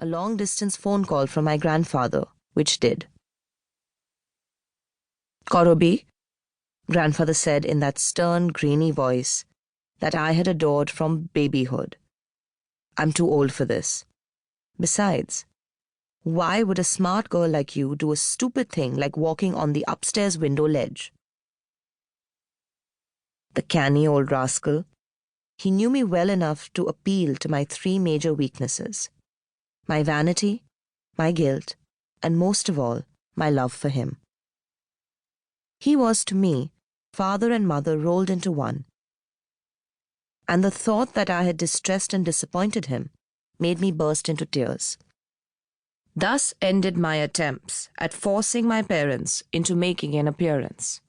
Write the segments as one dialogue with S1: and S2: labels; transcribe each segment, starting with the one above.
S1: a long-distance phone call from my grandfather, which did. "Korobi," grandfather said in that stern, grainy voice that I had adored from babyhood. "I'm too old for this. Besides, why would a smart girl like you do a stupid thing like walking on the upstairs window ledge?" The canny old rascal. He knew me well enough to appeal to my three major weaknesses: my vanity, my guilt, and most of all, my love for him. He was to me father and mother rolled into one, and the thought that I had distressed and disappointed him made me burst into tears. Thus ended my attempts at forcing my parents into making an appearance.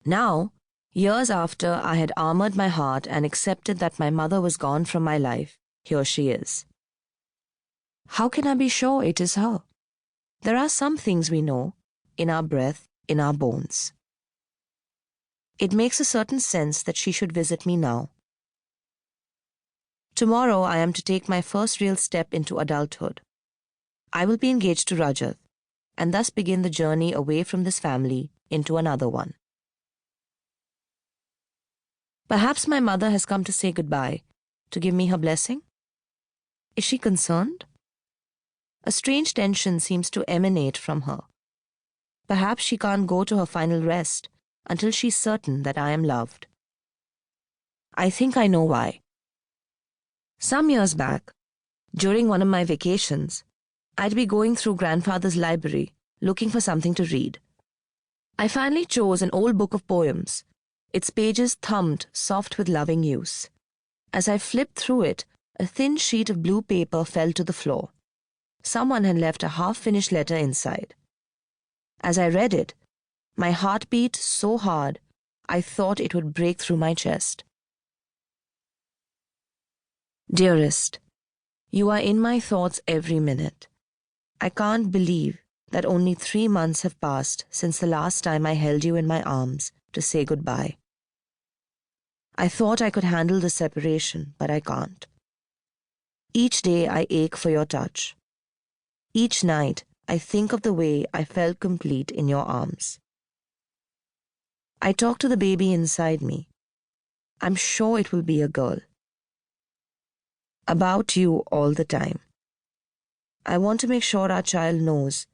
S1: Now, years after I had armored my heart and accepted that my mother was gone from my life, here she is. How can I be sure it is her? There are some things we know, in our breath, in our bones. It makes a certain sense that she should visit me now. Tomorrow I am to take my first real step into adulthood. I will be engaged to Rajat, and thus begin the journey away from this family into another one. Perhaps my mother has come to say goodbye, to give me her blessing. Is she concerned? A strange tension seems to emanate from her. Perhaps she can't go to her final rest until she's certain that I am loved. I think I know why. Some years back, during one of my vacations, I'd be going through grandfather's library looking for something to read. I finally chose an old book of poems, its pages thumbed soft with loving use. As I flipped through it, a thin sheet of blue paper fell to the floor. Someone had left a half-finished letter inside. As I read it, my heart beat so hard I thought it would break through my chest. Dearest, you are in my thoughts every minute. I can't believe that only 3 months have passed since the last time I held you in my arms to say goodbye. I thought I could handle the separation, but I can't. Each day I ache for your touch. Each night I think of the way I felt complete in your arms. I talk to the baby inside me. I'm sure it will be a girl. About you all the time. I want to make sure our child knows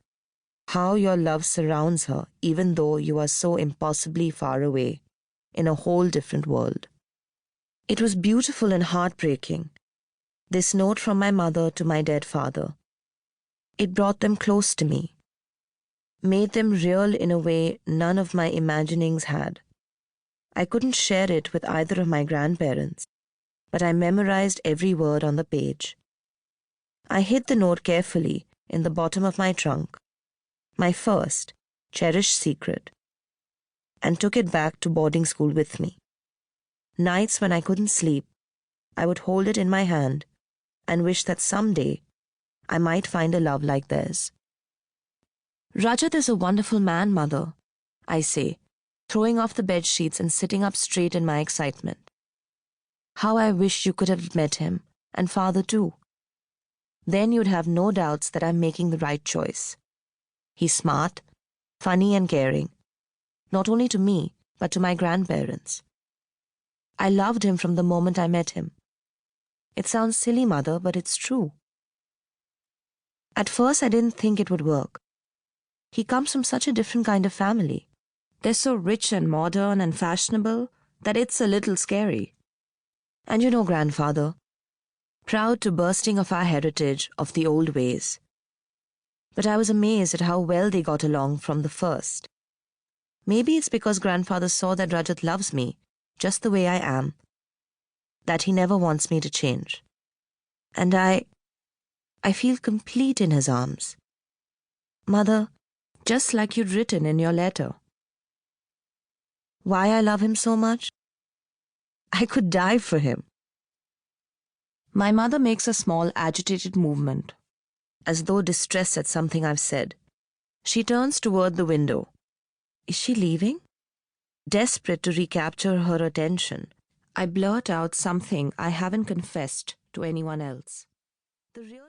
S1: how your love surrounds her even though you are so impossibly far away, in a whole different world. It was beautiful and heartbreaking, this note from my mother to my dead father. It brought them close to me, made them real in a way none of my imaginings had. I couldn't share it with either of my grandparents, but I memorized every word on the page. I hid the note carefully in the bottom of my trunk, my first, cherished secret, and took it back to boarding school with me. Nights when I couldn't sleep, I would hold it in my hand and wish that someday I might find a love like theirs. Rajat is a wonderful man, Mother, I say, throwing off the bed sheets and sitting up straight in my excitement. How I wish you could have met him, and Father too. Then you'd have no doubts that I'm making the right choice. He's smart, funny and caring, not only to me, but to my grandparents. I loved him from the moment I met him. It sounds silly, Mother, but it's true. At first I didn't think it would work. He comes from such a different kind of family. They're so rich and modern and fashionable that it's a little scary. And you know, Grandfather, proud to bursting of our heritage of the old ways. But I was amazed at how well they got along from the first. Maybe it's because Grandfather saw that Rajat loves me just the way I am, that he never wants me to change. And I feel complete in his arms. Mother, just like you'd written in your letter. Why I love him so much? I could die for him. My mother makes a small agitated movement, as though distressed at something I've said. She turns toward the window. Is she leaving? Desperate to recapture her attention, I blurt out something I haven't confessed to anyone else. The real